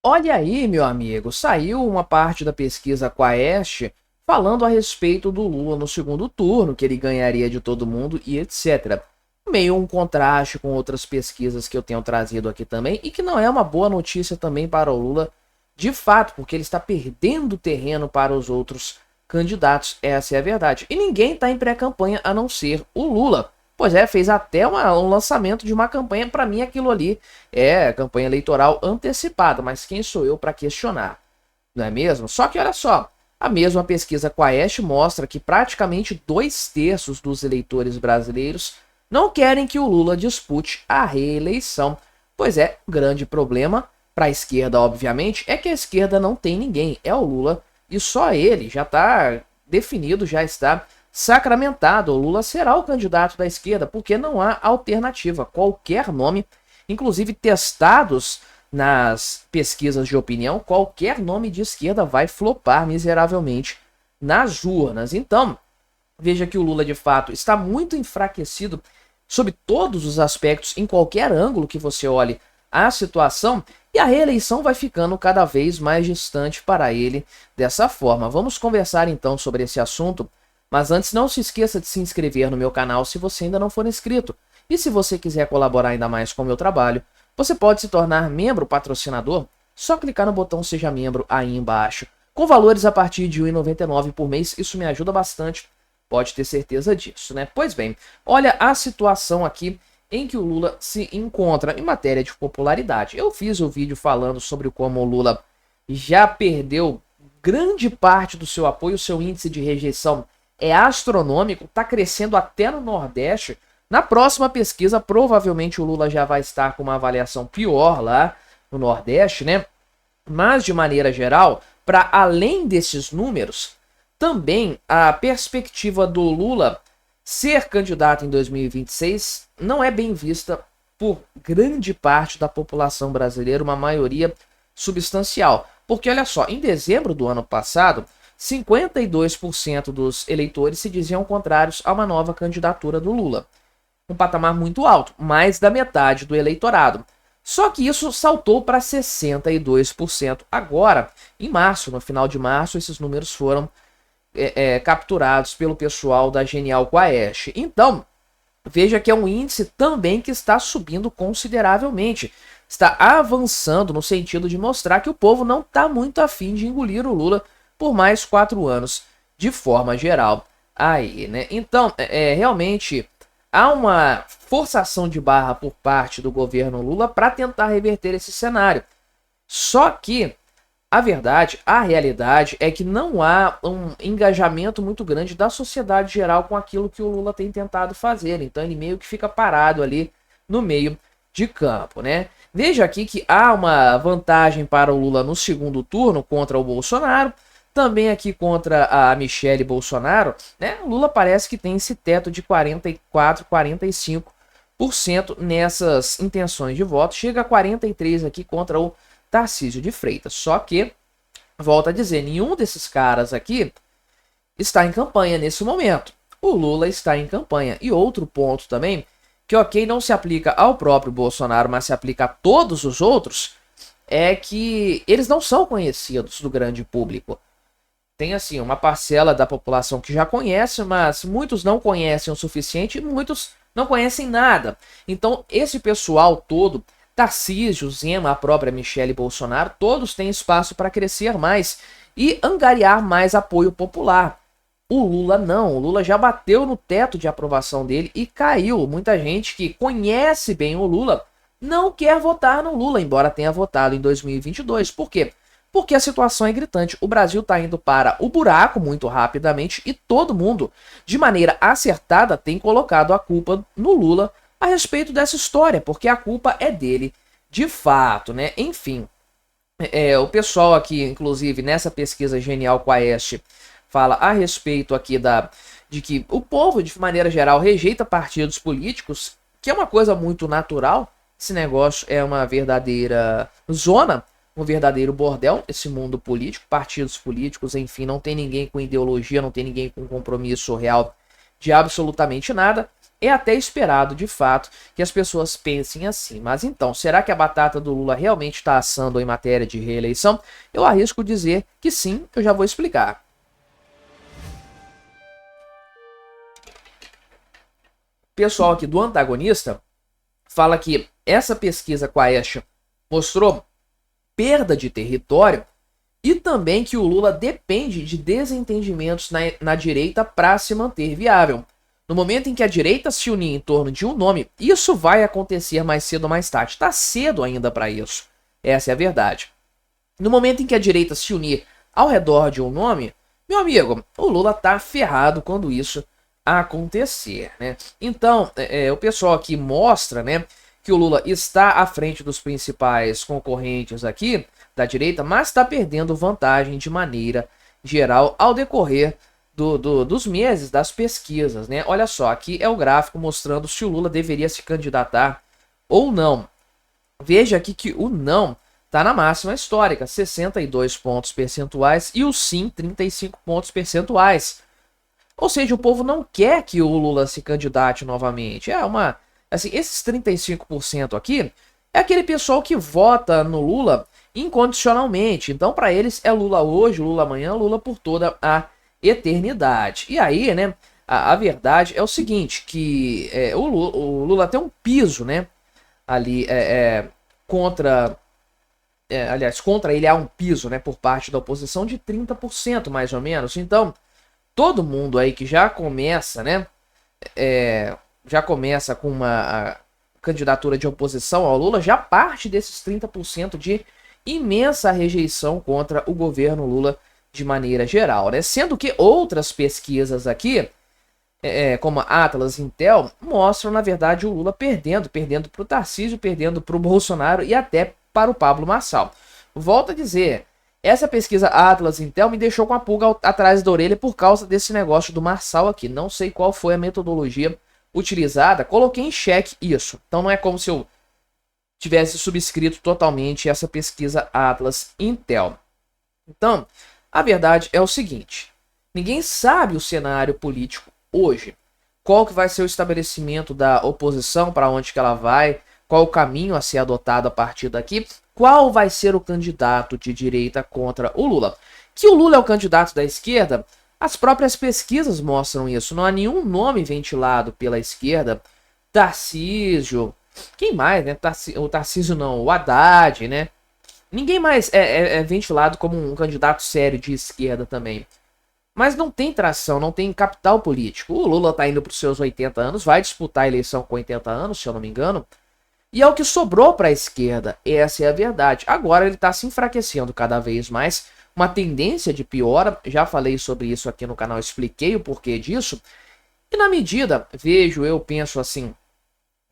Olha aí, meu amigo, saiu uma parte da pesquisa Quaest falando a respeito do Lula no segundo turno, que ele ganharia de todo mundo e etc. Meio um contraste com outras pesquisas que eu tenho trazido aqui também, e que não é uma boa notícia também para o Lula, de fato, porque ele está perdendo terreno para os outros candidatos, essa é a verdade. E ninguém está em pré-campanha a não ser o Lula. Pois é, fez até um lançamento de uma campanha. Para mim aquilo ali é campanha eleitoral antecipada, mas quem sou eu para questionar, não é mesmo? Só que olha só, a mesma pesquisa Quaest mostra que praticamente 2/3 dos eleitores brasileiros não querem que o Lula dispute a reeleição. Pois é, o grande problema para a esquerda, obviamente, é que a esquerda não tem ninguém, é o Lula e só ele. Já está definido, já está sacramentado. O Lula será o candidato da esquerda, porque não há alternativa. Qualquer nome, inclusive testados nas pesquisas de opinião, qualquer nome de esquerda vai flopar miseravelmente nas urnas. Então, veja que o Lula de fato está muito enfraquecido sob todos os aspectos, em qualquer ângulo que você olhe a situação, e a reeleição vai ficando cada vez mais distante para ele dessa forma. Vamos conversar então sobre esse assunto, mas antes não se esqueça de se inscrever no meu canal se você ainda não for inscrito. E se você quiser colaborar ainda mais com o meu trabalho, você pode se tornar membro patrocinador, só clicar no botão Seja Membro aí embaixo. Com valores a partir de R$ 1,99 por mês, isso me ajuda bastante, pode ter certeza disso, né? Pois bem, olha a situação aqui em que o Lula se encontra em matéria de popularidade. Eu fiz o vídeo falando sobre como o Lula já perdeu grande parte do seu apoio, seu índice de rejeição é astronômico, está crescendo até no Nordeste. Na próxima pesquisa, provavelmente o Lula já vai estar com uma avaliação pior lá no Nordeste, né? Mas, de maneira geral, para além desses números, também a perspectiva do Lula ser candidato em 2026 não é bem vista por grande parte da população brasileira, uma maioria substancial. Porque, olha só, em dezembro do ano passado, 52% dos eleitores se diziam contrários a uma nova candidatura do Lula. Um patamar muito alto, mais da metade do eleitorado. Só que isso saltou para 62% agora, em março. No final de março, esses números foram capturados pelo pessoal da Genial Quaest. Então, veja que é um índice também que está subindo consideravelmente. Está avançando no sentido de mostrar que o povo não está muito afim de engolir o Lula por mais 4 anos, de forma geral. Aí, né? Então, realmente há uma forçação de barra por parte do governo Lula para tentar reverter esse cenário. Só que a verdade, a realidade é que não há um engajamento muito grande da sociedade geral com aquilo que o Lula tem tentado fazer. Então ele meio que fica parado ali no meio de campo, né? Veja aqui que há uma vantagem para o Lula no segundo turno contra o Bolsonaro. Também aqui contra a Michelle Bolsonaro, né? O Lula parece que tem esse teto de 44, 45% nessas intenções de voto. Chega a 43% aqui contra o Tarcísio de Freitas. Só que, volto a dizer, nenhum desses caras aqui está em campanha nesse momento. O Lula está em campanha. E outro ponto também, que ok, não se aplica ao próprio Bolsonaro, mas se aplica a todos os outros, é que eles não são conhecidos do grande público. Tem assim uma parcela da população que já conhece, mas muitos não conhecem o suficiente e muitos não conhecem nada. Então esse pessoal todo, Tarcísio, Zema, a própria Michelle Bolsonaro, todos têm espaço para crescer mais e angariar mais apoio popular. O Lula não, o Lula já bateu no teto de aprovação dele e caiu. Muita gente que conhece bem o Lula não quer votar no Lula, embora tenha votado em 2022. Por quê? Porque a situação é gritante. O Brasil está indo para o buraco muito rapidamente e todo mundo, de maneira acertada, tem colocado a culpa no Lula a respeito dessa história, porque a culpa é dele de fato, né? Enfim, o pessoal aqui, inclusive, nessa pesquisa Genial Quaest, fala a respeito aqui de que o povo, de maneira geral, rejeita partidos políticos, que é uma coisa muito natural. Esse negócio é uma verdadeira zona, um verdadeiro bordel, esse mundo político, partidos políticos, enfim, não tem ninguém com ideologia, não tem ninguém com compromisso real de absolutamente nada. é até esperado, de fato, que as pessoas pensem assim. Mas então, será que a batata do Lula realmente está assando em matéria de reeleição? Eu arrisco dizer que sim, eu já vou explicar. O pessoal aqui do antagonista fala que essa pesquisa com a Aécio mostrou perda de território e também que o Lula depende de desentendimentos na direita para se manter viável. No momento em que a direita se unir em torno de um nome, isso vai acontecer mais cedo ou mais tarde. Está cedo ainda para isso. Essa é a verdade. No momento em que a direita se unir ao redor de um nome, meu amigo, o Lula tá ferrado quando isso acontecer, né? Então, o pessoal aqui mostra, né, que o Lula está à frente dos principais concorrentes aqui da direita, mas está perdendo vantagem de maneira geral ao decorrer dos meses das pesquisas, né? Olha só, aqui é o gráfico mostrando se o Lula deveria se candidatar ou não. Veja aqui que o não está na máxima histórica, 62 pontos percentuais, e o sim, 35 pontos percentuais. Ou seja, o povo não quer que o Lula se candidate novamente. Assim, esses 35% aqui é aquele pessoal que vota no Lula incondicionalmente. Então, para eles é Lula hoje, Lula amanhã, Lula por toda a eternidade. E aí, né, a verdade é o seguinte, que o Lula tem um piso, né, ali contra ele há um piso, né, por parte da oposição de 30% mais ou menos. Então, todo mundo aí que já começa, né, já começa com uma candidatura de oposição ao Lula, já parte desses 30% de imensa rejeição contra o governo Lula de maneira geral, né? Sendo que outras pesquisas aqui, como a Atlas Intel, mostram, na verdade, o Lula perdendo para o Tarcísio, perdendo para o Bolsonaro e até para o Pablo Marçal. Volto a dizer, essa pesquisa Atlas Intel me deixou com a pulga atrás da orelha por causa desse negócio do Marçal aqui. Não sei qual foi a metodologia utilizada, coloquei em xeque isso. Então não é como se eu tivesse subscrito totalmente essa pesquisa Atlas Intel. Então, a verdade é o seguinte, ninguém sabe o cenário político hoje. Qual que vai ser o estabelecimento da oposição, para onde que ela vai, qual o caminho a ser adotado a partir daqui, qual vai ser o candidato de direita contra o Lula. Que o Lula é o candidato da esquerda, as próprias pesquisas mostram isso. Não há nenhum nome ventilado pela esquerda. Tarcísio, quem mais, né? O Tarcísio não, o Haddad, né? Ninguém mais é ventilado como um candidato sério de esquerda também. Mas não tem tração, não tem capital político. O Lula tá indo para os seus 80 anos, vai disputar a eleição com 80 anos, se eu não me engano. E é o que sobrou para a esquerda, essa é a verdade. Agora ele está se enfraquecendo cada vez mais, uma tendência de piora, já falei sobre isso aqui no canal, expliquei o porquê disso. E na medida, eu penso assim,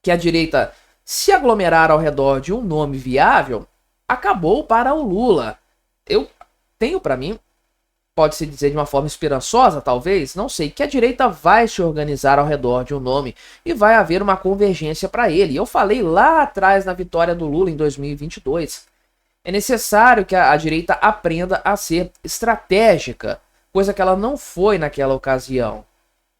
que a direita se aglomerar ao redor de um nome viável, acabou para o Lula. Eu tenho para mim, pode-se dizer de uma forma esperançosa, talvez, não sei, que a direita vai se organizar ao redor de um nome e vai haver uma convergência para ele. Eu falei lá atrás na vitória do Lula em 2022. É necessário que a direita aprenda a ser estratégica, coisa que ela não foi naquela ocasião.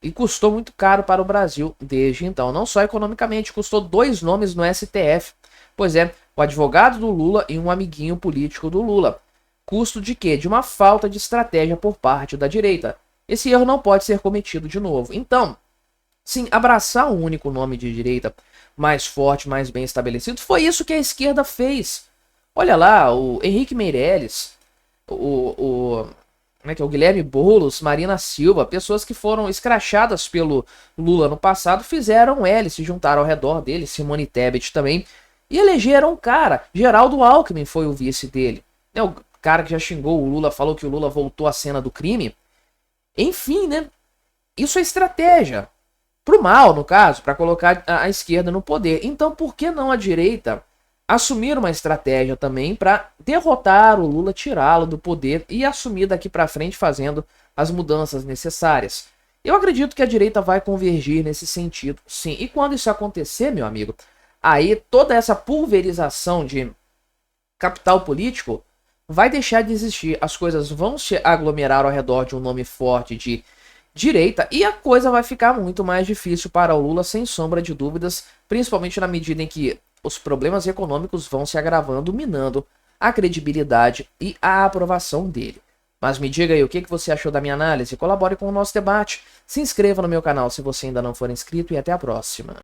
E custou muito caro para o Brasil desde então. Não só economicamente, custou 2 nomes no STF. Pois é, o advogado do Lula e um amiguinho político do Lula. Custo de quê? De uma falta de estratégia por parte da direita. Esse erro não pode ser cometido de novo. Então, sim, abraçar um único nome de direita mais forte, mais bem estabelecido, foi isso que a esquerda fez. Olha lá, o Henrique Meirelles, como é que é? O Guilherme Boulos, Marina Silva, pessoas que foram escrachadas pelo Lula no passado, fizeram L, se juntaram ao redor dele, Simone Tebet também, e elegeram um cara. Geraldo Alckmin foi o vice dele. O cara que já xingou o Lula, falou que o Lula voltou à cena do crime. Enfim, né? Isso é estratégia. Pro mal, no caso, para colocar a esquerda no poder. Então, por que não a direita assumir uma estratégia também para derrotar o Lula, tirá-lo do poder e assumir daqui para frente fazendo as mudanças necessárias? Eu acredito que a direita vai convergir nesse sentido, sim. E quando isso acontecer, meu amigo, aí toda essa pulverização de capital político vai deixar de existir. As coisas vão se aglomerar ao redor de um nome forte de direita, e a coisa vai ficar muito mais difícil para o Lula, sem sombra de dúvidas, principalmente na medida em que os problemas econômicos vão se agravando, minando a credibilidade e a aprovação dele. Mas me diga aí o que você achou da minha análise, colabore com o nosso debate, se inscreva no meu canal se você ainda não for inscrito e até a próxima.